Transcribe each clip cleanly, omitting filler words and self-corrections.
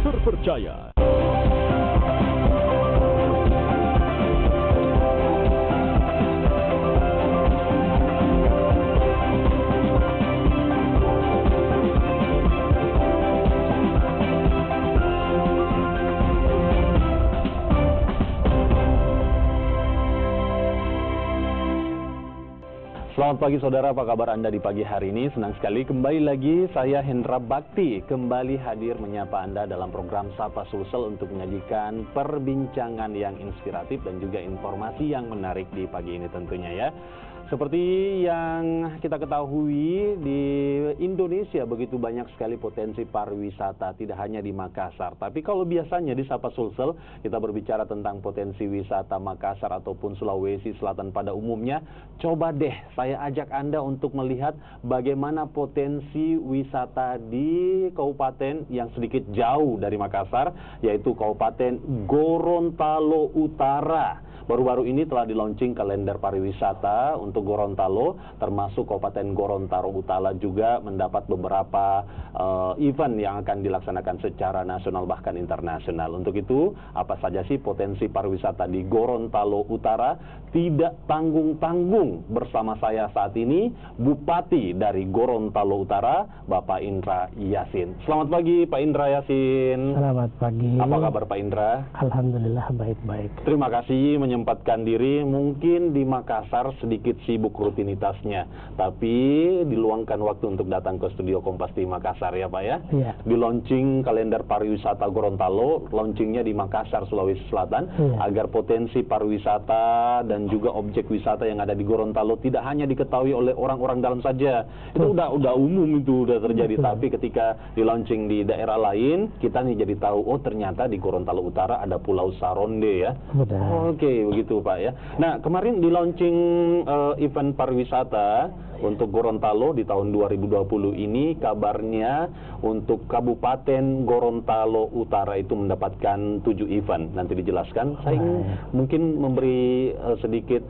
terpercaya. Selamat pagi saudara, apa kabar Anda di pagi hari ini? Senang sekali kembali lagi saya Hendra Bakti kembali hadir menyapa Anda dalam program Sapa Sulsel untuk menyajikan perbincangan yang inspiratif dan juga informasi yang menarik di pagi ini tentunya ya. Seperti yang kita ketahui, di Indonesia begitu banyak sekali potensi pariwisata, tidak hanya di Makassar. Tapi kalau biasanya di Sapa Sulsel, kita berbicara tentang potensi wisata Makassar ataupun Sulawesi Selatan pada umumnya, coba deh saya ajak Anda untuk melihat bagaimana potensi wisata di kabupaten yang sedikit jauh dari Makassar, yaitu Kabupaten Gorontalo Utara. Baru-baru ini telah di-launching kalender pariwisata untuk Gorontalo, termasuk Kabupaten Gorontalo Utara juga mendapat beberapa event yang akan dilaksanakan secara nasional bahkan internasional. Untuk itu, apa saja sih potensi pariwisata di Gorontalo Utara? Tidak tanggung-tanggung bersama saya saat ini, Bupati dari Gorontalo Utara, Bapak Indra Yasin. Selamat pagi Pak Indra Yasin. Selamat pagi. Apa kabar Pak Indra? Alhamdulillah baik-baik. Terima kasih menyempatkan diri. Mungkin di Makassar sedikit sibuk rutinitasnya, tapi diluangkan waktu untuk datang ke studio Kompas TV Makassar ya Pak ya. Iya. Di launching kalender pariwisata Gorontalo, launchingnya di Makassar, Sulawesi Selatan, agar potensi pariwisata dan juga objek wisata yang ada di Gorontalo tidak hanya diketahui oleh orang-orang dalam saja. Itu udah umum, itu udah terjadi. Tapi ketika di launching di daerah lain, kita nih jadi tahu, oh ternyata di Gorontalo Utara ada Pulau Saronde ya. Oke, begitu Pak ya. Nah, kemarin di launching event pariwisata untuk Gorontalo di tahun 2020 ini, kabarnya untuk Kabupaten Gorontalo Utara itu mendapatkan 7 event. Nanti dijelaskan. Saya ingin mungkin memberi sedikit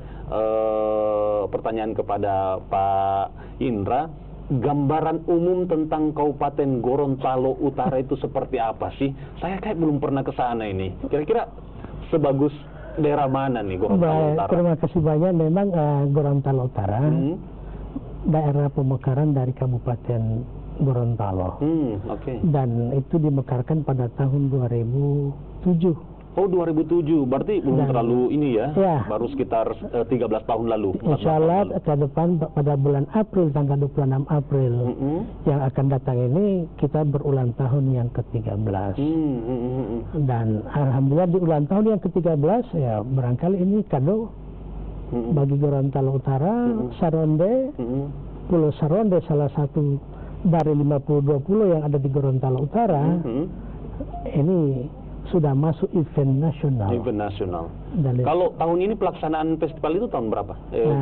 pertanyaan kepada Pak Indra. Gambaran umum tentang Kabupaten Gorontalo Utara itu seperti apa sih? Saya kayak belum pernah ke sana ini. Kira-kira sebagus daerah mana nih Gorontalo Utara? Terima kasih banyak. Memang Gorontalo Utara daerah pemekaran dari Kabupaten Gorontalo. Dan itu dimekarkan pada tahun 2007. Oh 2007, berarti belum terlalu ini ya, baru sekitar 13 tahun lalu. Insya Allah ke depan pada bulan April, tanggal 26 April yang akan datang ini kita berulang tahun yang ke-13. Dan Alhamdulillah di ulang tahun yang ke-13 ya barangkali ini kado bagi Gorontalo Utara, Saronde, Pulau Saronde salah satu dari 52 pulau yang ada di Gorontalo Utara. Ini sudah masuk event nasional. Event nasional. Kalau tahun ini pelaksanaan festival itu tahun berapa?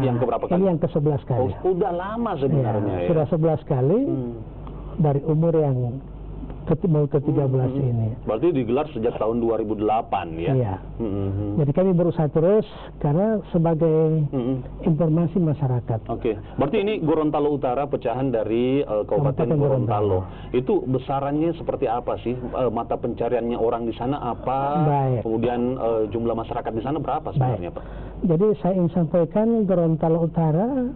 Yang keberapa kali? Ini yang ke-11 kali. Oh, sudah lama sebenarnya ya. Sudah 11 kali dari umur yang mau ke-13 ini. Berarti digelar sejak tahun 2008 ya? Iya. Jadi kami berusaha terus karena sebagai informasi masyarakat. Oke. Berarti ini Gorontalo Utara pecahan dari Kabupaten Gorontalo. Itu besarannya seperti apa sih? Mata pencariannya orang di sana apa? Kemudian jumlah masyarakat di sana berapa sebenarnya Pak? Jadi saya ingin sampaikan Gorontalo Utara,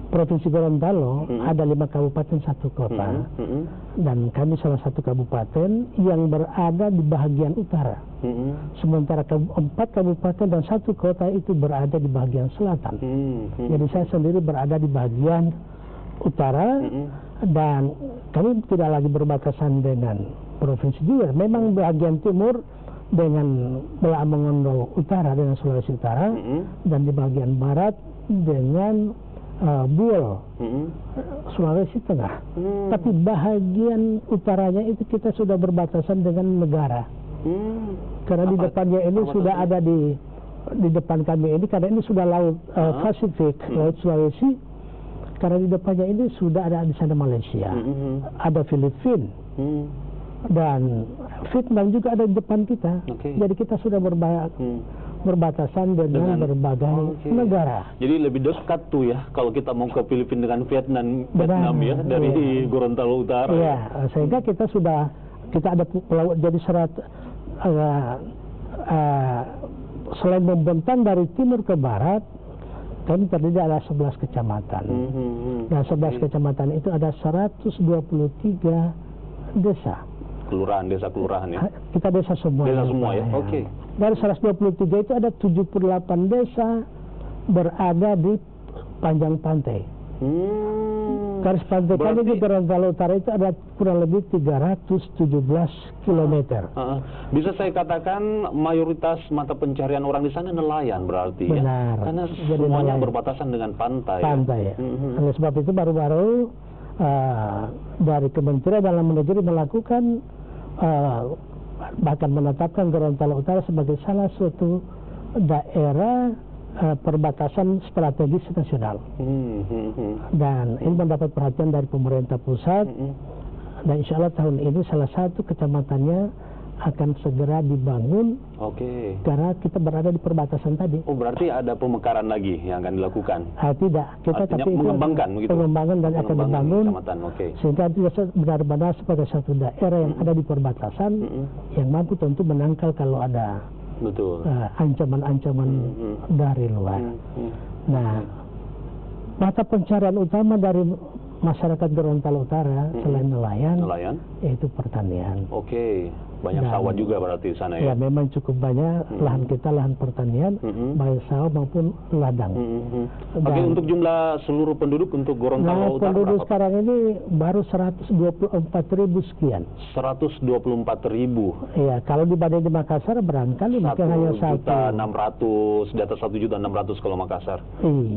Provinsi Gorontalo ada 5 kabupaten 1 kota, dan kami salah satu kabupaten yang berada di bagian utara. Sementara 4 kabupaten dan 1 kota itu berada di bagian selatan. Jadi saya sendiri berada di bagian utara, dan kami tidak lagi berbatasan dengan provinsi juga. Memang bagian timur dengan Bela Mongondo Utara dengan Sulawesi Utara, dan di bagian barat dengan Buol, Sulawesi Tengah. Tapi bahagian utaranya itu kita sudah berbatasan dengan negara. Karena di depannya ini sudah ada di depan kami ini, karena ini sudah laut Pasifik, laut Sulawesi. Karena di depannya ini sudah ada di sana Malaysia, ada Filipina, dan Vietnam juga ada di depan kita. Jadi kita sudah berbatasan dengan berbagai negara. Jadi lebih dekat tuh ya kalau kita mau ke Filipina dengan Vietnam ya dari Gorontalo Utara. Iya, sehingga kita sudah kita ada pulau, jadi selain membentang dari timur ke barat, kami terdiri ada 11 kecamatan. Dan 11 kecamatan itu ada 123 desa. Kelurahan, desa kelurahan ya? Kita desa semua. Desa semua ya? Oke. Dari 123 itu ada 78 desa berada di panjang pantai. Garis pantai kami di Gorontalo Utara itu ada kurang lebih 317 km. Bisa saya katakan mayoritas mata pencarian orang di sana nelayan berarti. Benar. Ya? Karena jadi semuanya nelayan. Berbatasan dengan pantai. Pantai ya. Oleh sebab itu baru-baru dari Kementerian Dalam Negeri melakukan bahkan menetapkan Gorontalo Utara sebagai salah satu daerah perbatasan strategis nasional. Dan ini mendapat perhatian dari pemerintah pusat. Dan insya Allah tahun ini salah satu kecamatannya akan segera dibangun. Karena kita berada di perbatasan tadi. Oh, berarti ada pemekaran lagi yang akan dilakukan? Tidak, kita artinya tapi mengembangkan itu begitu? Pengembangan dan akan dibangun sehingga benar-benar sebagai satu daerah yang ada di perbatasan yang mampu tentu menangkal kalau ada ancaman-ancaman dari luar. Nah, mata pencarian utama dari masyarakat Gorontalo Utara selain nelayan, yaitu pertanian. Banyak sawah juga berarti di sana ya? Ya, memang cukup banyak lahan kita, lahan pertanian, baik sawah maupun ladang. Untuk jumlah seluruh penduduk untuk Gorontalo Utara penduduk berapa? sekarang ini baru 124.000 sekian. 124.000? Iya, kalau dibanding di Makassar barangkali mungkin hanya 1.600.000, di atas 1.600.000 kalau Makassar.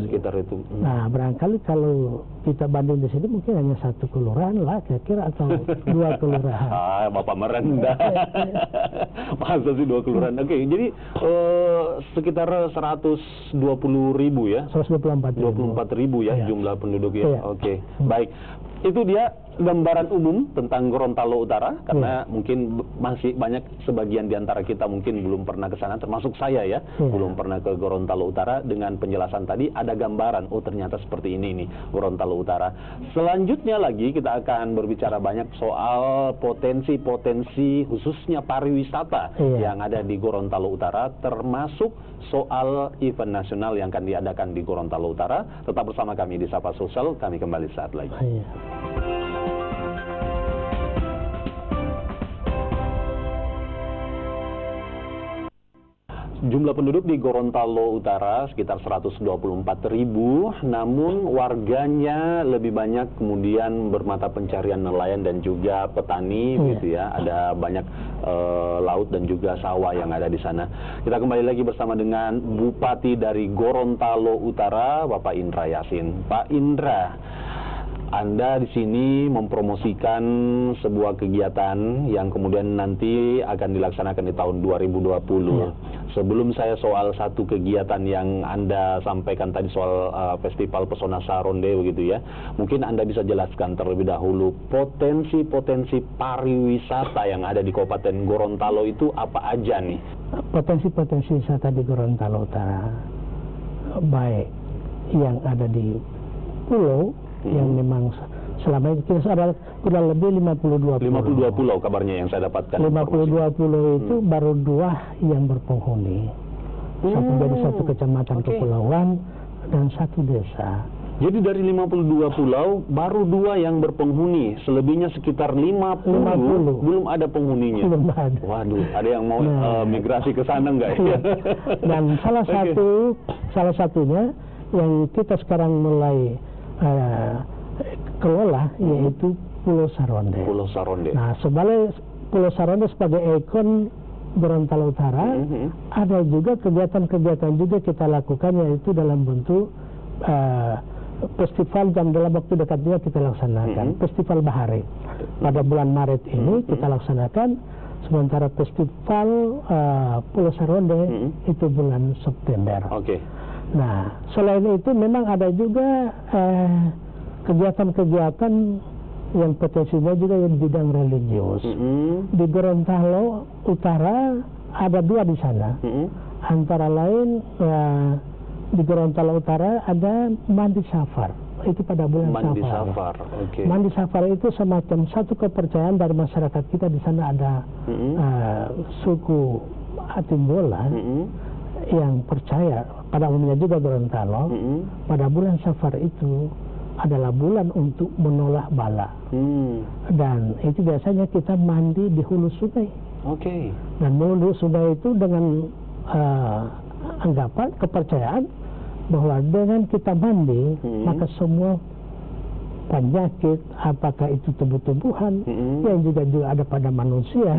Sekitar itu. Nah, barangkali kalau kita banding di sini mungkin hanya satu kelurahan lah kira-kira atau 2 kelurahan. Bapak merendah. Masa sih 2 kelurahan? Jadi sekitar 120.000 ya? 124.000 ya jumlah penduduk ya? Baik. Itu dia gambaran umum tentang Gorontalo Utara, karena mungkin masih banyak sebagian di antara kita mungkin belum pernah ke sana, termasuk saya ya, belum pernah ke Gorontalo Utara. Dengan penjelasan tadi ada gambaran, oh ternyata seperti ini nih Gorontalo Utara. Selanjutnya lagi kita akan berbicara banyak soal potensi-potensi khususnya pariwisata yang ada di Gorontalo Utara, termasuk soal event nasional yang akan diadakan di Gorontalo Utara. Tetap bersama kami di Sapa Sosial, kami kembali saat lagi. Jumlah penduduk di Gorontalo Utara sekitar 124.000, namun warganya lebih banyak kemudian bermata pencarian nelayan dan juga petani, gitu ya. Ada banyak laut dan juga sawah yang ada di sana. Kita kembali lagi bersama dengan Bupati dari Gorontalo Utara, Bapak Indra Yasin. Pak Indra, Anda di sini mempromosikan sebuah kegiatan yang kemudian nanti akan dilaksanakan di tahun 2020. Sebelum saya soal satu kegiatan yang Anda sampaikan tadi soal Festival Pesona Saronde begitu ya, mungkin Anda bisa jelaskan terlebih dahulu potensi-potensi pariwisata yang ada di Kabupaten Gorontalo itu apa aja nih? Potensi-potensi wisata di Gorontalo Utara, baik yang ada di pulau yang memang selama ini kita ada kurang lebih 52 pulau kabarnya yang saya dapatkan. 52 pulau itu baru 2 yang berpenghuni. Satu dari satu kecamatan kepulauan dan 1 desa. Jadi dari 52 pulau baru 2 yang berpenghuni, selebihnya sekitar 50 belum ada penghuninya. Belum ada. Waduh, ada yang mau migrasi ke sana enggak ya? Dan salah satunya yang kita sekarang mulai kelola yaitu Pulau Saronde. Pulau Saronde. Nah, sebagai Pulau Saronde sebagai ikon Gorontalo Utara, ada juga kegiatan-kegiatan juga kita lakukan, yaitu dalam bentuk festival yang dalam waktu dekat juga kita laksanakan. Festival Bahari pada bulan Maret ini kita laksanakan, sementara festival Pulau Saronde itu bulan September. Nah, selain itu memang ada juga kegiatan-kegiatan yang potensinya juga di bidang religius. Di Gorontalo Utara ada 2 di sana. Antara lain di Gorontalo Utara ada Mandi Safar. itu pada bulan Mandi Safar. Safar, oke. Mandi Safar itu semacam satu kepercayaan dari masyarakat kita. Di sana ada suku Atimbola yang percaya, pada umumnya juga Gorontalo, pada bulan Safar itu adalah bulan untuk menolak bala. Dan itu biasanya kita mandi di hulu sungai. Oke. Dan hulu sungai itu dengan anggapan, kepercayaan bahwa dengan kita mandi, maka semua penyakit, apakah itu tumbuh-tumbuhan, yang juga ada pada manusia,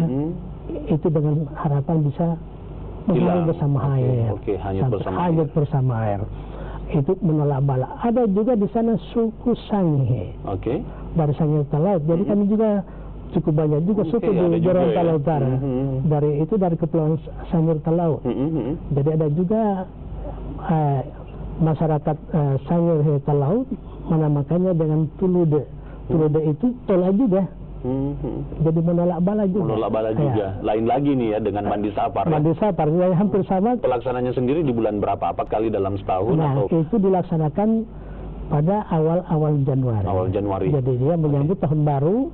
itu dengan harapan bisa menghanyut bersama air. Hanyut bersama air. Itu menolak bala. Ada juga di sana suku Sanghe. Dari Sanghe Talaut. Jadi kami juga cukup banyak juga suku di Gorontalo Utara. Dari Kepulauan Sanghe Talaut. Jadi ada juga masyarakat Sanghe Talaut menamakannya dengan Tulude. Tulude itu tolak juga. Jadi menolak bala juga. Menolak bala juga. Lain lagi nih ya dengan Mandi Safar. Mandi Safar ya, hampir sama. Pelaksananya sendiri di bulan berapa? Apa kali dalam setahun? Nah, atau? itu dilaksanakan pada awal Januari. Awal Januari. Jadi dia menyambut tahun baru.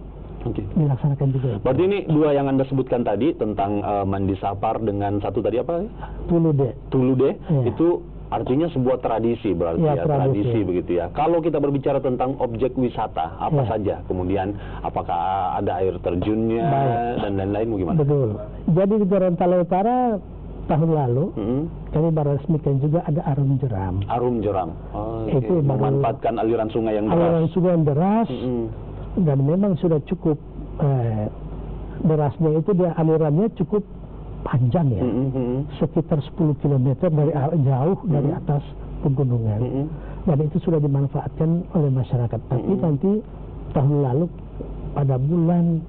Dilaksanakan juga. Berarti ini dua yang Anda sebutkan tadi tentang Mandi Safar dengan satu tadi apa? Tulude. Tulude Ya. itu artinya sebuah tradisi berarti ya, tradisi begitu ya. Kalau kita berbicara tentang objek wisata, apa saja? Kemudian apakah ada air terjunnya dan lain-lain bagaimana? Betul. Jadi di Gorontalo Utara tahun lalu kami baru resmikan juga ada Arum Jeram. Arum Jeram. Itu memanfaatkan aliran sungai yang deras. Aliran sungai yang deras dan memang sudah cukup derasnya itu dia alirannya cukup panjang ya, sekitar 10 km dari jauh dari atas pegunungan, dan itu sudah dimanfaatkan oleh masyarakat. Tapi nanti tahun lalu pada bulan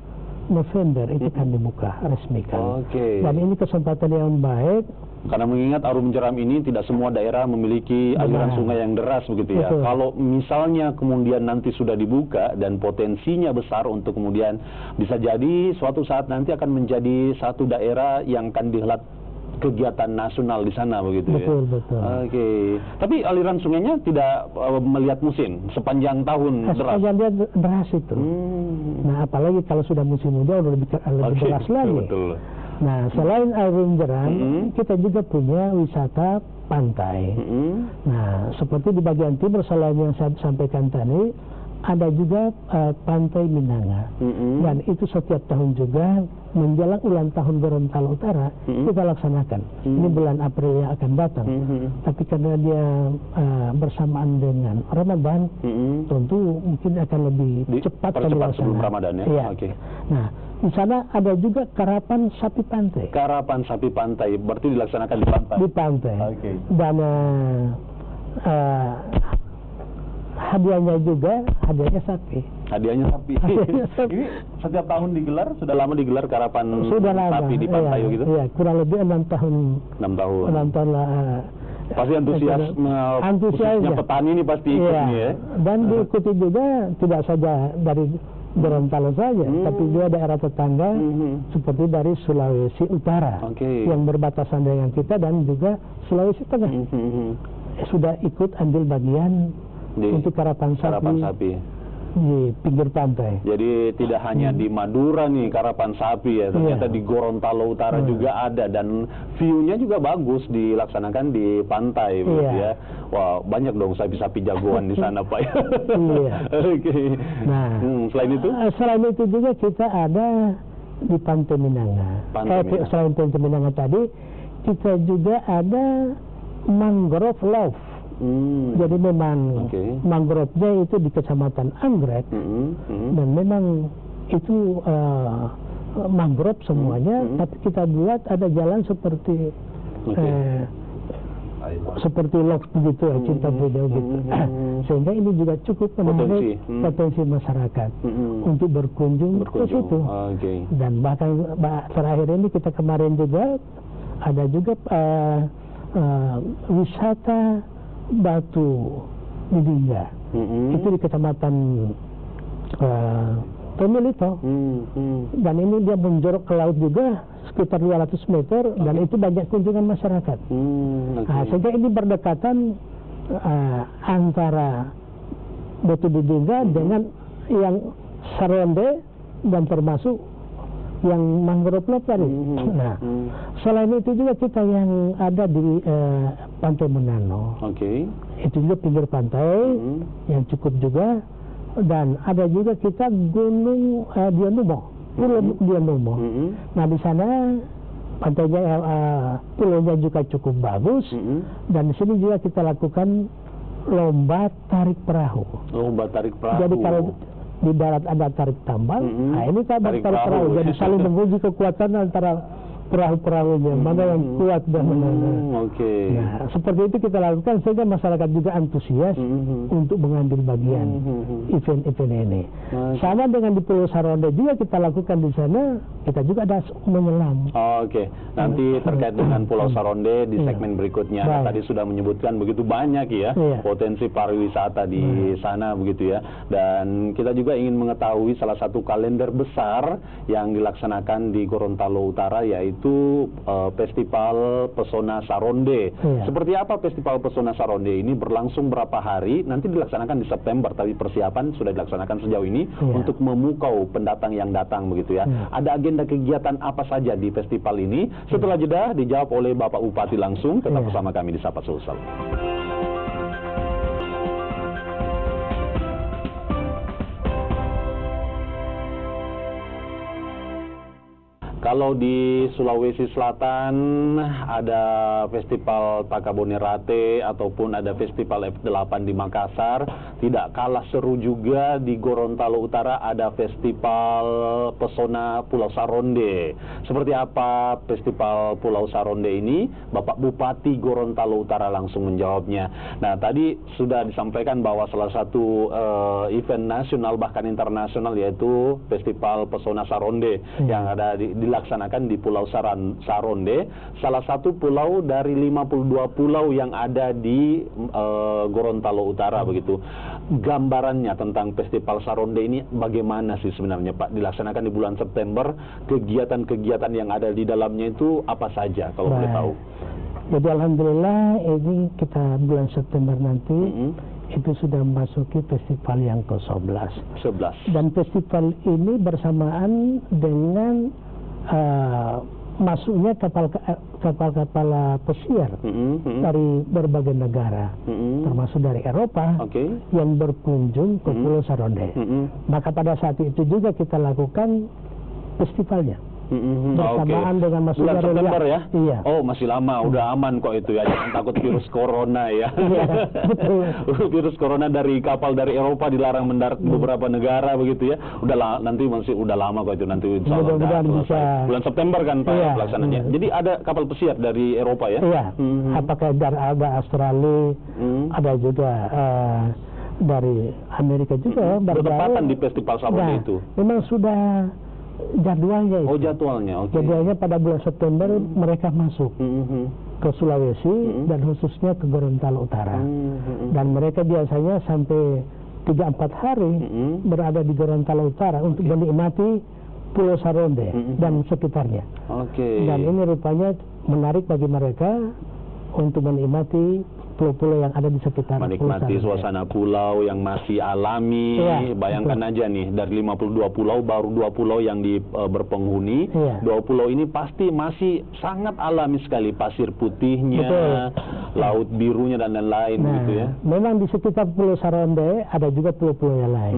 November itu kan dibuka resmikan. Dan ini kesempatan yang baik. Karena mengingat Arum Jeram ini tidak semua daerah memiliki aliran sungai yang deras begitu ya. Kalau misalnya kemudian nanti sudah dibuka dan potensinya besar untuk kemudian bisa jadi suatu saat nanti akan menjadi satu daerah yang akan dihelat kegiatan nasional di sana begitu ya. Betul. Tapi aliran sungainya tidak melihat musim sepanjang tahun deras. Sepanjang dia deras itu. Nah, apalagi kalau sudah musim hujan lebih deras lagi. Betul. Nah, selain Arum Jeram, kita juga punya wisata pantai. Nah, seperti di bagian timur selain yang saya sampaikan tadi, ada juga Pantai Minanga. Dan itu setiap tahun juga menjelang ulang tahun Gorontalo Utara kita laksanakan. Ini bulan April yang akan datang. Tapi karena dia bersamaan dengan Ramadan, tentu mungkin akan lebih cepat sebelum Ramadan ya. Nah, di sana ada juga karapan sapi pantai. Karapan sapi pantai berarti dilaksanakan di pantai. Di pantai. Dan hadiahnya sapi. Hadiahnya sapi. Ini setiap tahun digelar, sudah lama digelar karapan sapi di pantai gitu? Iya, kurang lebih 6 tahun. 6 tahun. 6 tahun lah. Pasti antusiasnya petani ini pasti ikut nih ya. Dan diikuti juga tidak saja dari Gorontalo saja, tapi juga daerah tetangga seperti dari Sulawesi Utara yang berbatasan dengan kita dan juga Sulawesi Tengah sudah ikut ambil bagian untuk karapan sapi di pinggir pantai. Jadi tidak hanya di Madura nih karapan sapi ya, ternyata di Gorontalo Utara juga ada dan view-nya juga bagus dilaksanakan di pantai begitu ya. Wah, banyak dong sapi-sapi jagoan di sana Pak. Nah, selain itu? Selain itu juga kita ada di Pantai Minanga. Selain Pantai Minanga tadi, kita juga ada mangrove love. Jadi memang mangrove-nya itu di Kecamatan Anggrek dan memang itu mangrove semuanya, tapi kita buat ada jalan seperti seperti love begitu ya, cinta beda gitu. Sehingga ini juga cukup menarik potensi masyarakat untuk berkunjung ke situ. Dan bahkan terakhir ini kita kemarin juga ada juga wisata Batu Didingga. Itu di Kecamatan Tomilito. Dan ini dia menjorok ke laut juga sekitar 200 meter dan itu banyak kunjungan masyarakat. Nah, sehingga ini berdekatan antara Batu Didingga dengan yang Saronde dan termasuk yang mangrove tadi. Nah, selain itu juga kita yang ada di Pantai Menano. Itu juga pinggir pantai yang cukup juga, dan ada juga kita Gunung Dianumo, Pulau Dianumo. Nah, di sana pantainya pulaunya juga cukup bagus, dan di sini juga kita lakukan lomba tarik perahu. Lomba tarik perahu. Jadi kalau di darat ada tarik tambang, nah ini kan tarik perahu. Jadi saling menguji kekuatan antara perahu-perahunya, mana yang kuat dan mana. Nah, seperti itu kita lakukan sehingga masyarakat juga antusias untuk mengambil bagian event-event ini. Sama dengan di Pulau Saronde juga kita lakukan di sana, kita juga ada menyelam. Nanti terkait dengan Pulau Saronde di segmen berikutnya. Nah, tadi sudah menyebutkan begitu banyak ya potensi pariwisata di sana begitu ya. Dan kita juga ingin mengetahui salah satu kalender besar yang dilaksanakan di Gorontalo Utara, yaitu Festival Pesona Saronde. Seperti apa Festival Pesona Saronde ini? Berlangsung berapa hari? Nanti dilaksanakan di September, tapi persiapan sudah dilaksanakan sejauh ini untuk memukau pendatang yang datang begitu ya. Ada agenda kegiatan apa saja di festival ini? Setelah jeda dijawab oleh Bapak Bupati langsung. Tetap bersama kami di Sapa Sulsel. Kalau di Sulawesi Selatan ada Festival Takabonerate ataupun ada Festival F8 di Makassar, tidak kalah seru juga di Gorontalo Utara ada Festival Pesona Pulau Saronde. Seperti apa Festival Pulau Saronde ini? Bapak Bupati Gorontalo Utara langsung menjawabnya. Nah, tadi sudah disampaikan bahwa salah satu event nasional bahkan internasional yaitu Festival Pesona Saronde yang ada dilaksanakan di Pulau Saronde, salah satu pulau dari 52 pulau yang ada di Gorontalo Utara begitu. Gambarannya tentang Festival Saronde ini bagaimana sih sebenarnya Pak? Dilaksanakan di bulan September, kegiatan-kegiatan yang ada di dalamnya itu apa saja kalau boleh tahu? Jadi alhamdulillah ini kita bulan September nanti itu sudah memasuki festival yang ke-11. Dan festival ini bersamaan dengan masuknya kapal-kapal pesiar dari berbagai negara, termasuk dari Eropa yang berkunjung ke Pulau Saronde. Maka pada saat itu juga kita lakukan festivalnya. Bersamaan dengan masuknya bulan September ya? Iya. Oh, masih lama, udah aman kok itu ya. Jangan takut virus corona ya. Virus corona dari kapal dari Eropa dilarang mendarat di beberapa negara begitu ya. Nanti masih udah lama kok itu, nanti insya Allah bisa. Bulan September kan Pak pelaksananya. Jadi ada kapal pesiar dari Eropa ya? Iya. Apakah ada Australia, ada juga dari Amerika juga. Bertepatan di Festival Saronde itu. Memang sudah jadwalnya itu. Oh, jadwalnya. Jadwalnya pada bulan September mereka masuk ke Sulawesi dan khususnya ke Gorontalo Utara. Dan mereka biasanya sampai 3-4 hari berada di Gorontalo Utara untuk menikmati Pulau Saronde dan sekitarnya. Dan ini rupanya menarik bagi mereka untuk menikmati pulau-pulau yang ada di sekitar menikmati suasana pulau yang masih alami. Bayangkan aja nih, dari 52 pulau baru 2 pulau yang berpenghuni. 2 pulau ini pasti masih sangat alami sekali, pasir putihnya, laut birunya dan lain-lain gitu ya. Memang di sekitar Pulau Saronde ada juga pulau-pulau yang lain.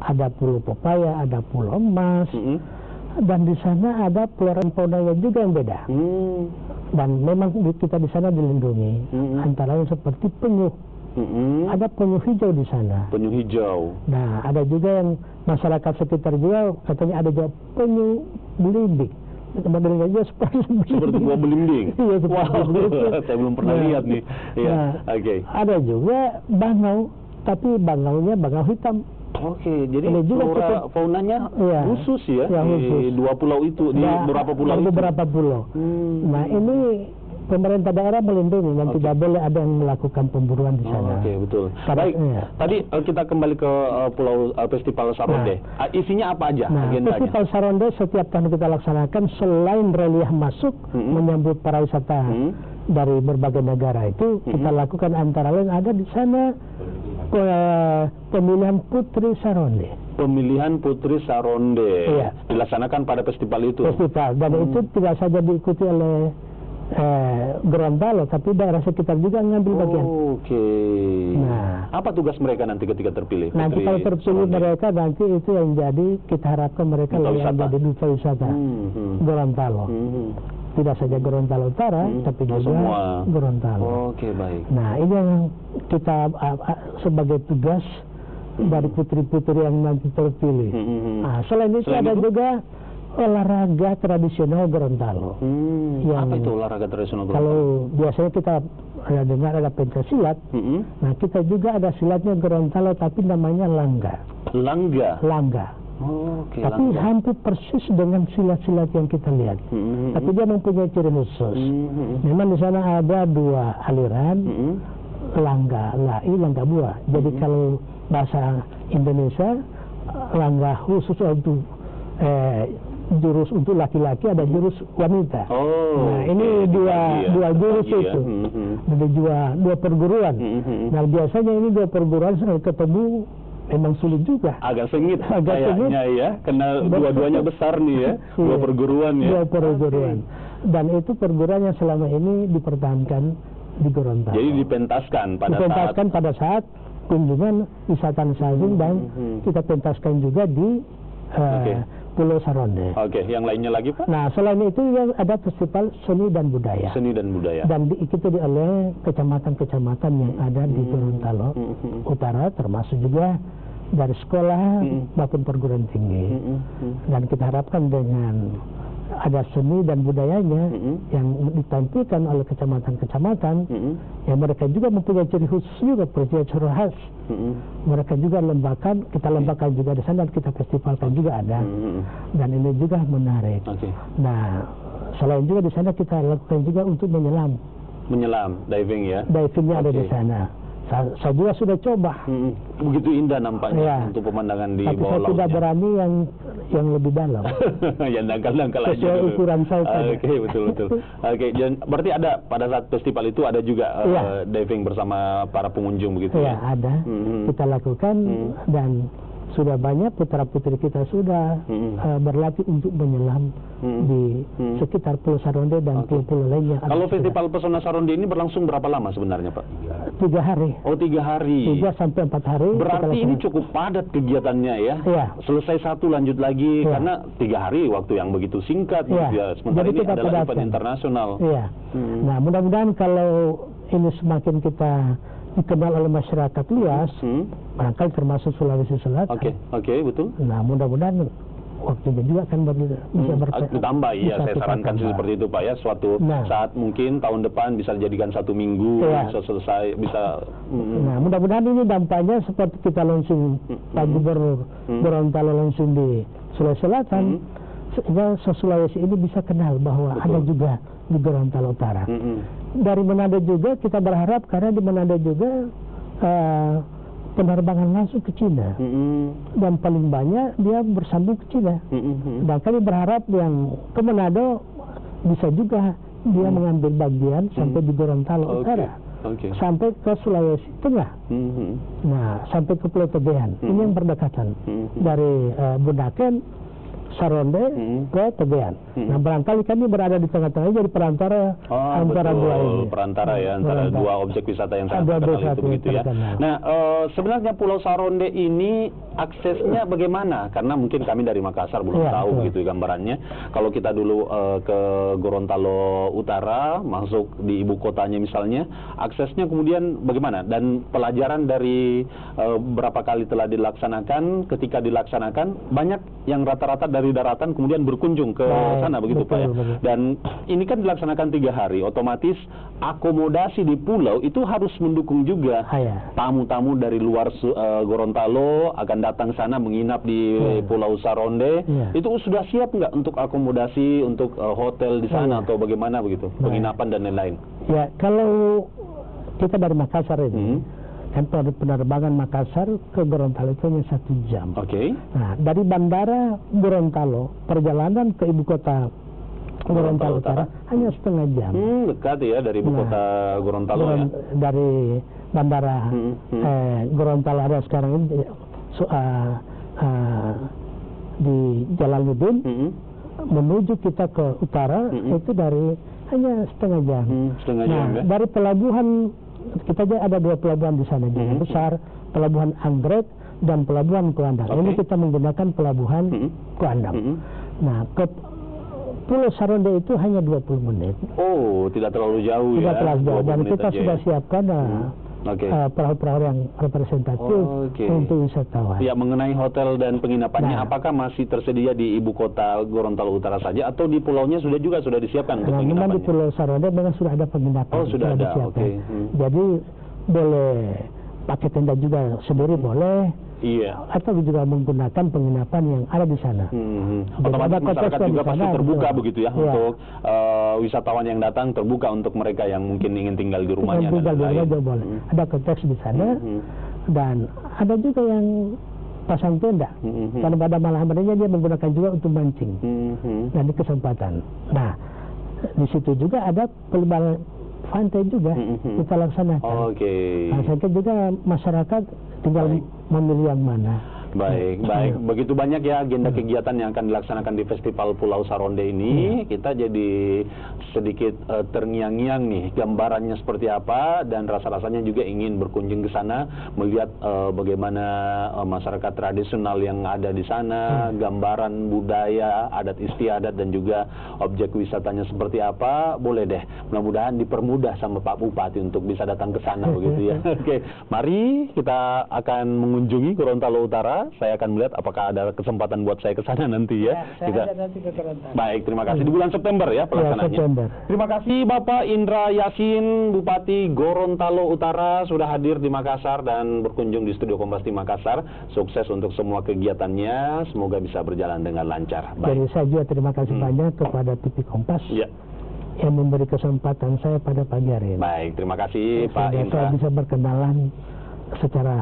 Ada Pulau Pepaya, ada Pulau Emas. Dan di sana ada flora-fauna juga yang beda. Dan memang kita di sana dilindungi, antara lain seperti penyu. Ada penyu hijau di sana. Penyu hijau. Nah, ada juga yang masyarakat sekitar juga katanya ada juga penyu belimbing. Modelnya aja seperti buah belimbing. Iya, saya belum pernah lihat nih. Ada juga bangau, tapi bangaunya bangau hitam. Jadi flora faunanya khusus ya, di 2 pulau itu, di beberapa pulau itu. Beberapa pulau. Nah, ini pemerintah daerah melindungi dan tidak boleh ada yang melakukan pemburuan di sana. Betul. Baik, tadi kita kembali ke Pulau Festival Saronde. Isinya apa aja agendanya? Festival Saronde setiap tahun kita laksanakan, selain relief masuk menyambut para wisata dari berbagai negara itu, kita lakukan antara lain ada di sana pemilihan Putri Saronde. Pemilihan Putri Saronde. Iya. Dilaksanakan pada festival itu. Festival, dan itu tidak saja diikuti oleh Gorontalo, tapi daerah sekitar juga ngambil bagian. Oke. Nah, apa tugas mereka nanti ketika terpilih? nanti Putri kalau terpilih Saronde? mereka, nanti itu yang jadi, kita harapkan mereka Duta yang wisata. jadi duta wisata Gorontalo. Tidak saja Gorontalo Utara, tapi juga semua. Gorontalo. Oke, baik. Nah, ini yang kita sebagai tugas dari putri-putri yang nanti terpilih. Nah, selain itu Selain ada itu? juga olahraga tradisional Gorontalo. Apa itu olahraga tradisional Gorontalo? Kalau biasanya kita ada dengar ada pencaksilat, nah kita juga ada silatnya Gorontalo, tapi namanya langga. Langga. Langga. Oke, Tapi langga. hampir persis dengan silat-silat yang kita lihat. Tapi dia mempunyai ciri khusus. Memang di sana ada dua aliran, langga lai, langga buah. Jadi kalau bahasa Indonesia, langga khusus untuk jurus untuk laki-laki, ada jurus wanita. Oh, nah, ini oke. dua jurus Dibagi ya. itu. Ada dua perguruan. Nah, biasanya ini dua perguruan ketemu memang sulit juga. Agak sengit Agak sengit. kayaknya ya, karena dua-duanya besar nih ya, dua Iya. perguruan ya. Dua perguruan. Dan itu perguruan yang selama ini dipertahankan di Gorontalo. Jadi dipentaskan pada saat kunjungan wisata asing, dan kita pentaskan juga di Pulau Saronde. Oke, yang lainnya lagi Pak? Nah, selain itu yang ada festival seni dan budaya. Seni dan budaya. Dan diikuti oleh kecamatan-kecamatan yang ada di Gorontalo Utara, termasuk juga dari sekolah maupun perguruan tinggi. Dan kita harapkan dengan ada seni dan budayanya yang ditampilkan oleh kecamatan-kecamatan, yang mereka juga mempunyai ciri khusus juga, punya ciri khas. Mereka juga kita lembakan juga di sana, dan kita festivalkan juga ada. Dan ini juga menarik. Nah, selain juga di sana kita lakukan juga untuk menyelam. Menyelam, diving ya? Divingnya ada di sana. Saya juga sudah coba. Begitu indah nampaknya Ya. untuk pemandangan di Tapi bawah saya tidak lautnya. berani yang lebih dalam. Ya dangkal-dangkal aja Sesuai dulu. ukuran saya saja. Oke, betul. Oke, dan berarti ada pada saat festival itu ada juga diving bersama para pengunjung begitu Ya, ya? ada. Kita lakukan, dan sudah banyak putra-putri kita sudah berlatih untuk menyelam di sekitar Pulau Saronde dan pulau-pulau lainnya. Kalau Festival Pesona Saronde ini berlangsung berapa lama sebenarnya Pak? 3 hari. Oh, 3 hari. 3 sampai 4 hari. Berarti kita ini lakukan. cukup padat kegiatannya ya? Iya. Selesai satu lanjut lagi, Iya. karena 3 hari waktu yang begitu singkat. Iya. Ya. Sementara Jadi ini kita adalah event padatkan. internasional. Iya. Nah, mudah-mudahan kalau ini semakin kita dikenal oleh masyarakat luas, barangkali termasuk Sulawesi Selatan. Oke, betul. Nah, mudah-mudahan waktunya juga akan bisa Ditambah, iya, saya kita sarankan sih tambah. seperti itu Pak ya. Suatu saat mungkin tahun depan bisa dijadikan 1 minggu, bisa selesai, bisa. Nah, mudah-mudahan ini dampaknya seperti kita launching Pak Gubernur Gorontalo launching di Sulawesi Selatan, sehingga Sulawesi ini bisa kenal bahwa ada juga di Gorontalo Utara. Dari Manado juga kita berharap, karena di Manado juga penerbangan langsung ke Cina, dan paling banyak dia bersambung ke Cina. Dan kami berharap yang ke Manado bisa juga dia mengambil bagian sampai di Gorontalo Utara, sampai ke Sulawesi Tengah. Nah, sampai ke Pulau Tebean. Ini yang berdekatan dari Bunaken, Saronde ke Tebean. Nah, barangkali kami berada di tengah-tengah, jadi perantara antara dua ini. Perantara ya, antara dua objek wisata yang sangat terkenal itu begitu ya. Nah, sebenarnya Pulau Saronde ini aksesnya bagaimana? Karena mungkin kami dari Makassar belum tahu begitu gambarannya. Kalau kita dulu ke Gorontalo Utara, masuk di ibu kotanya misalnya, aksesnya kemudian bagaimana? Dan pelajaran dari berapa kali telah dilaksanakan, ketika dilaksanakan, banyak yang rata-rata dari daratan kemudian berkunjung ke sana begitu Pak ya. Dan ini kan dilaksanakan 3 hari, otomatis akomodasi di pulau itu harus mendukung juga. Tamu-tamu dari luar Gorontalo akan datang sana menginap di Pulau Saronde, itu sudah siap nggak untuk akomodasi, untuk hotel di sana atau bagaimana begitu, penginapan dan lain-lain? Ya, kalau kita dari Makassar ini, kan penerbangan Makassar ke Gorontalo itu hanya 1 jam. Oke. Nah, dari bandara Gorontalo, perjalanan ke ibu kota Gorontalo Utara hanya setengah jam. Dekat ya dari ibu kota Gorontalo ya. Dari bandara Gorontalo ada sekarang ini di Jalaluddin menuju kita ke utara itu dari hanya setengah jam. Setengah jam ya. Dari pelabuhan kita aja ada 2 pelabuhan di sana juga besar, pelabuhan Anggrek dan pelabuhan Kuandang. Ini kita menggunakan pelabuhan Kuandang. Nah, ke Pulau Saronde itu hanya 20 menit. Oh, tidak terlalu jauh ya. Tidak terlalu jauh, dan kita sudah siapkan perahu-perahu yang representatif untuk wisatawan. Ya, mengenai hotel dan penginapannya, apakah masih tersedia di ibu kota Gorontalo Utara saja atau di pulaunya sudah disiapkan untuk penginapannya? Memang di Pulau Saronde memang sudah ada penginapan. Oh, sudah ada. Jadi boleh pakai tenda juga sendiri boleh. Iya. Atau juga menggunakan penginapan yang ada di sana. Otomatis masyarakat juga pasti terbuka begitu ya untuk wisatawan yang datang, terbuka untuk mereka yang mungkin ingin tinggal di rumahnya. Tinggal di rumah juga boleh. Ada konteks di sana dan ada juga yang pasang tenda. Dan pada malam harinya dia menggunakan juga untuk mancing. Dan di kesempatan. Nah, di situ juga ada pelebaran pantai juga kita laksanakan. Nah, saya kira juga masyarakat tinggal memilih yang mana. Baik. Begitu banyak ya agenda kegiatan yang akan dilaksanakan di Festival Pulau Saronde ini. Kita jadi sedikit terngiang-ngiang nih gambarannya seperti apa, dan rasa-rasanya juga ingin berkunjung ke sana melihat bagaimana masyarakat tradisional yang ada di sana, gambaran budaya, adat istiadat dan juga objek wisatanya seperti apa. Boleh deh, mudah-mudahan dipermudah sama Pak Bupati untuk bisa datang ke sana begitu ya. Oke, mari kita akan mengunjungi Gorontalo Utara. Saya akan melihat apakah ada kesempatan buat saya ke sana nanti ya. Saya ada nanti ke Gorontalo. Baik, terima kasih. Di bulan September ya pelaksanaannya. Terima kasih Bapak Indra Yasin, Bupati Gorontalo Utara sudah hadir di Makassar dan berkunjung di Studio Kompas TV Makassar. Sukses untuk semua kegiatannya, semoga bisa berjalan dengan lancar. Jadi saya juga terima kasih banyak kepada TV Kompas yang memberi kesempatan saya pada pagi hari ini. Baik, terima kasih Pak Indra. Saya bisa berkenalan secara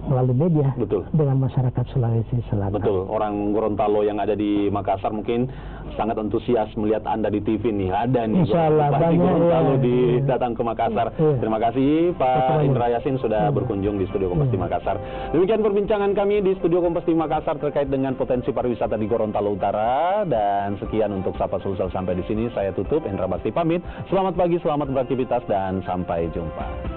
melalui media dengan masyarakat Sulawesi Selatan. Betul, orang Gorontalo yang ada di Makassar mungkin sangat antusias melihat Anda di TV nih. Ada nih Bupati Gorontalo datang ke Makassar. Terima kasih Pak Indra Yasin sudah berkunjung di Studio Kompas TV Makassar. Demikian perbincangan kami di Studio Kompas TV Makassar terkait dengan potensi pariwisata di Gorontalo Utara. Dan sekian untuk Sapa Sulsel sampai di sini. Saya tutup, Hendra Bakti pamit. Selamat pagi, selamat beraktivitas dan sampai jumpa.